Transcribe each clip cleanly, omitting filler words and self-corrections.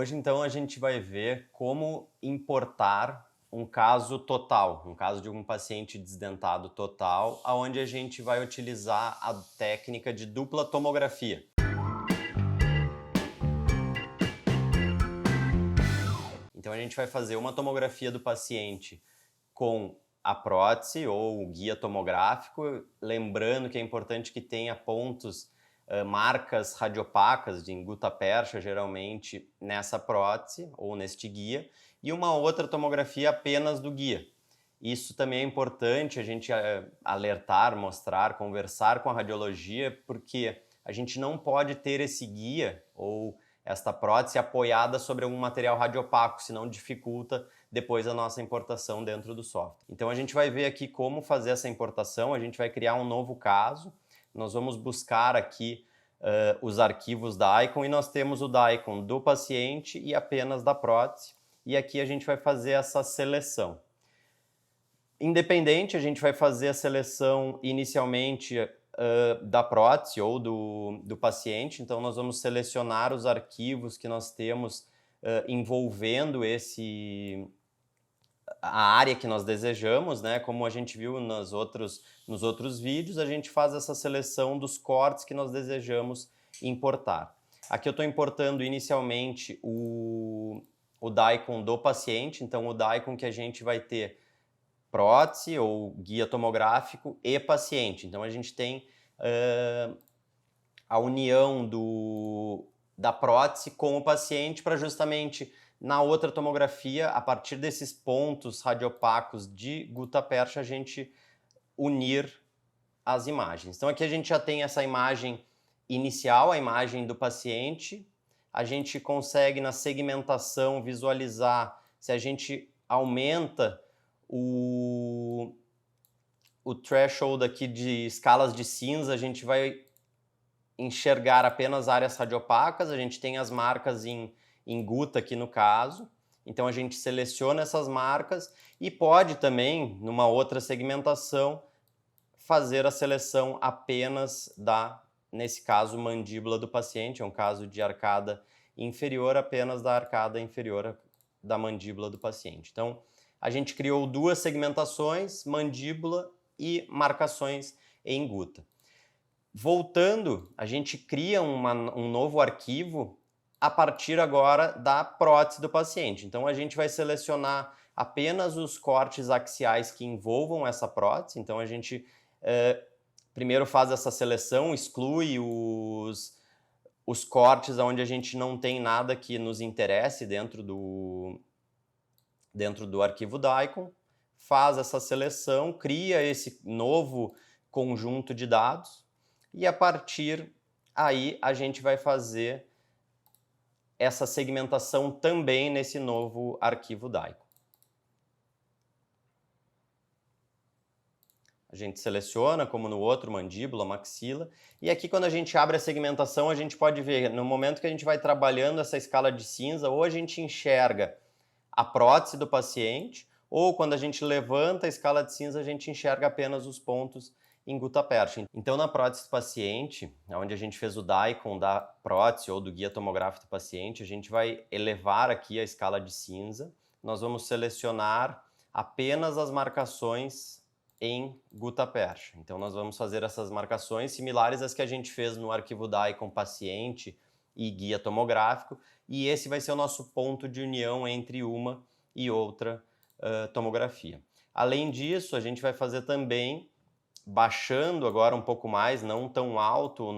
Hoje, então, a gente vai ver como importar um caso total, um caso de um paciente desdentado total, aonde a gente vai utilizar a técnica de dupla tomografia. Então, a gente vai fazer uma tomografia do paciente com a prótese ou o guia tomográfico, lembrando que é importante que tenha pontos, marcas radiopacas em gutta-percha, geralmente nessa prótese ou neste guia, e uma outra tomografia apenas do guia. Isso também é importante a gente alertar, mostrar, conversar com a radiologia, porque a gente não pode ter esse guia ou esta prótese apoiada sobre algum material radiopaco, senão dificulta depois a nossa importação dentro do software. Então a gente vai ver aqui como fazer essa importação, a gente vai criar um novo caso, nós vamos buscar aqui os arquivos da ICON e nós temos o da ICON do paciente e apenas da prótese, e aqui a gente vai fazer essa seleção. Independente, a gente vai fazer a seleção inicialmente da prótese ou do paciente, então nós vamos selecionar os arquivos que nós temos envolvendo a área que nós desejamos, né? Como a gente viu nos outros vídeos, a gente faz essa seleção dos cortes que nós desejamos importar. Aqui eu estou importando inicialmente o DICOM do paciente, então o DICOM que a gente vai ter prótese ou guia tomográfico e paciente. Então a gente tem a união da prótese com o paciente para justamente na outra tomografia, a partir desses pontos radiopacos de gutta-percha, a gente unir as imagens. Então aqui a gente já tem essa imagem inicial, a imagem do paciente. A gente consegue na segmentação visualizar se a gente aumenta o threshold aqui de escalas de cinza, a gente vai enxergar apenas áreas radiopacas, a gente tem as marcas em gutta aqui no caso, então a gente seleciona essas marcas e pode também, numa outra segmentação, fazer a seleção apenas nesse caso, mandíbula do paciente, é um caso de arcada inferior, apenas da arcada inferior da mandíbula do paciente. Então, a gente criou duas segmentações, mandíbula e marcações em gutta. Voltando, a gente cria um novo arquivo a partir agora da prótese do paciente. Então, a gente vai selecionar apenas os cortes axiais que envolvam essa prótese. Então, a gente primeiro faz essa seleção, exclui os cortes onde a gente não tem nada que nos interesse dentro do arquivo DICOM, faz essa seleção, cria esse novo conjunto de dados e a partir aí a gente vai fazer essa segmentação também nesse novo arquivo DICOM. A gente seleciona, como no outro, mandíbula, maxila, e aqui quando a gente abre a segmentação, a gente pode ver, no momento que a gente vai trabalhando essa escala de cinza, ou a gente enxerga a prótese do paciente, ou quando a gente levanta a escala de cinza, a gente enxerga apenas os pontos em gutta-percha. Então, na prótese do paciente, onde a gente fez o DICOM da prótese ou do guia tomográfico do paciente, a gente vai elevar aqui a escala de cinza, nós vamos selecionar apenas as marcações em gutta-percha. Então, nós vamos fazer essas marcações similares às que a gente fez no arquivo DICOM paciente e guia tomográfico, e esse vai ser o nosso ponto de união entre uma e outra tomografia. Além disso, a gente vai fazer também, baixando agora um pouco mais, não tão alto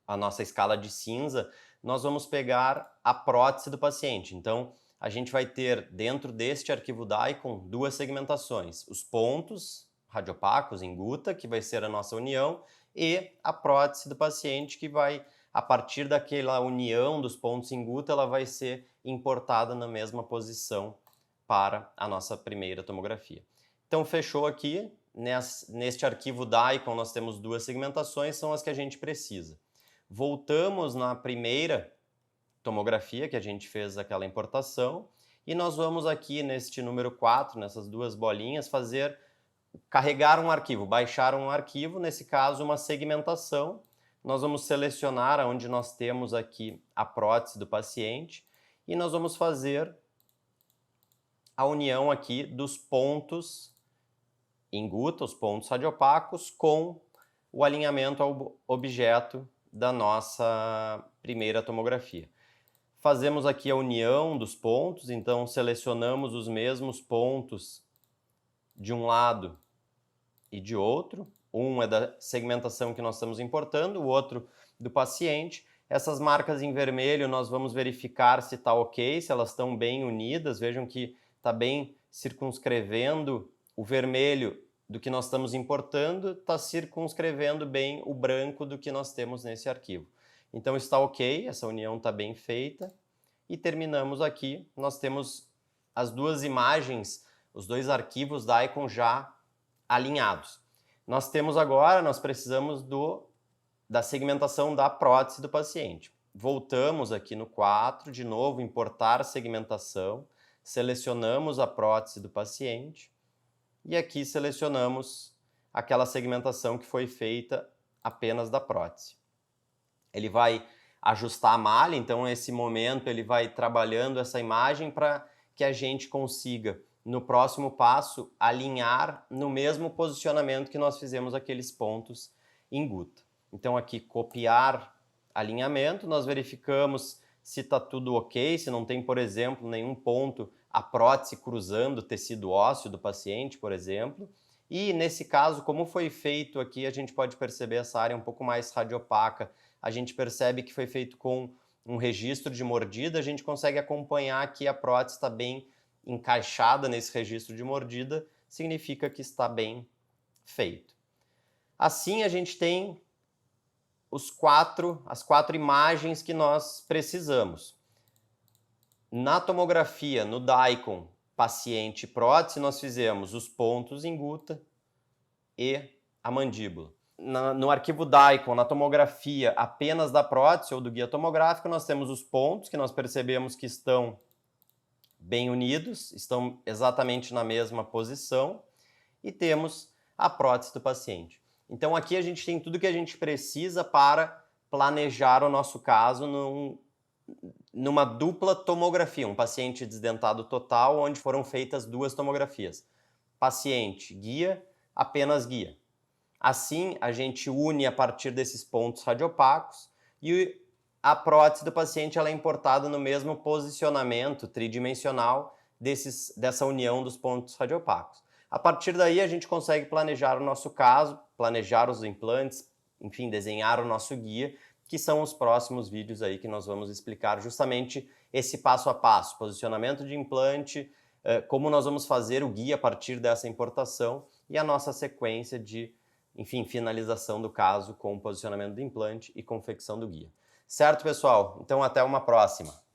a nossa escala de cinza, nós vamos pegar a prótese do paciente. Então, a gente vai ter dentro deste arquivo DICOM duas segmentações, os pontos radiopacos em gutta, que vai ser a nossa união, e a prótese do paciente, que vai, a partir daquela união dos pontos em gutta, ela vai ser importada na mesma posição para a nossa primeira tomografia. Então, fechou aqui, neste arquivo DICOM nós temos duas segmentações, são as que a gente precisa. Voltamos na primeira tomografia que a gente fez aquela importação e nós vamos aqui neste número 4, nessas duas bolinhas, carregar um arquivo, baixar um arquivo, nesse caso uma segmentação nós vamos selecionar onde nós temos aqui a prótese do paciente e nós vamos fazer a união aqui dos pontos em guta, os pontos radiopacos, com o alinhamento ao objeto da nossa primeira tomografia. Fazemos aqui a união dos pontos, então selecionamos os mesmos pontos de um lado e de outro. Um é da segmentação que nós estamos importando, o outro do paciente. Essas marcas em vermelho nós vamos verificar se está ok, se elas estão bem unidas. Vejam que está bem circunscrevendo o vermelho do que nós estamos importando, está circunscrevendo bem o branco do que nós temos nesse arquivo. Então está ok, essa união está bem feita. E terminamos aqui, nós temos as duas imagens, os dois arquivos da ICON já alinhados. Nós temos agora, nós precisamos da segmentação da prótese do paciente. Voltamos aqui no 4, de novo, importar segmentação, selecionamos a prótese do paciente e aqui selecionamos aquela segmentação que foi feita apenas da prótese. Ele vai ajustar a malha, então nesse momento ele vai trabalhando essa imagem para que a gente consiga, no próximo passo, alinhar no mesmo posicionamento que nós fizemos aqueles pontos em guta. Então aqui copiar alinhamento, nós verificamos se está tudo ok, se não tem, por exemplo, nenhum ponto a prótese cruzando o tecido ósseo do paciente, por exemplo. E nesse caso, como foi feito aqui, a gente pode perceber essa área um pouco mais radiopaca. A gente percebe que foi feito com um registro de mordida, a gente consegue acompanhar que a prótese está bem encaixada nesse registro de mordida, significa que está bem feito. Assim, a gente tem as quatro imagens que nós precisamos. Na tomografia, no DICOM, paciente e prótese, nós fizemos os pontos em guta e a mandíbula. No arquivo DICOM, na tomografia apenas da prótese ou do guia tomográfico, nós temos os pontos que nós percebemos que estão bem unidos, estão exatamente na mesma posição, e temos a prótese do paciente. Então aqui a gente tem tudo que a gente precisa para planejar o nosso caso numa dupla tomografia, um paciente desdentado total, onde foram feitas duas tomografias. Paciente, guia, apenas guia. Assim, a gente une a partir desses pontos radiopacos e a prótese do paciente ela é importada no mesmo posicionamento tridimensional dessa união dos pontos radiopacos. A partir daí, a gente consegue planejar o nosso caso, planejar os implantes, enfim, desenhar o nosso guia, que são os próximos vídeos aí que nós vamos explicar justamente esse passo a passo, posicionamento de implante, como nós vamos fazer o guia a partir dessa importação e a nossa sequência de, enfim, finalização do caso com o posicionamento do implante e confecção do guia. Certo, pessoal? Então até uma próxima.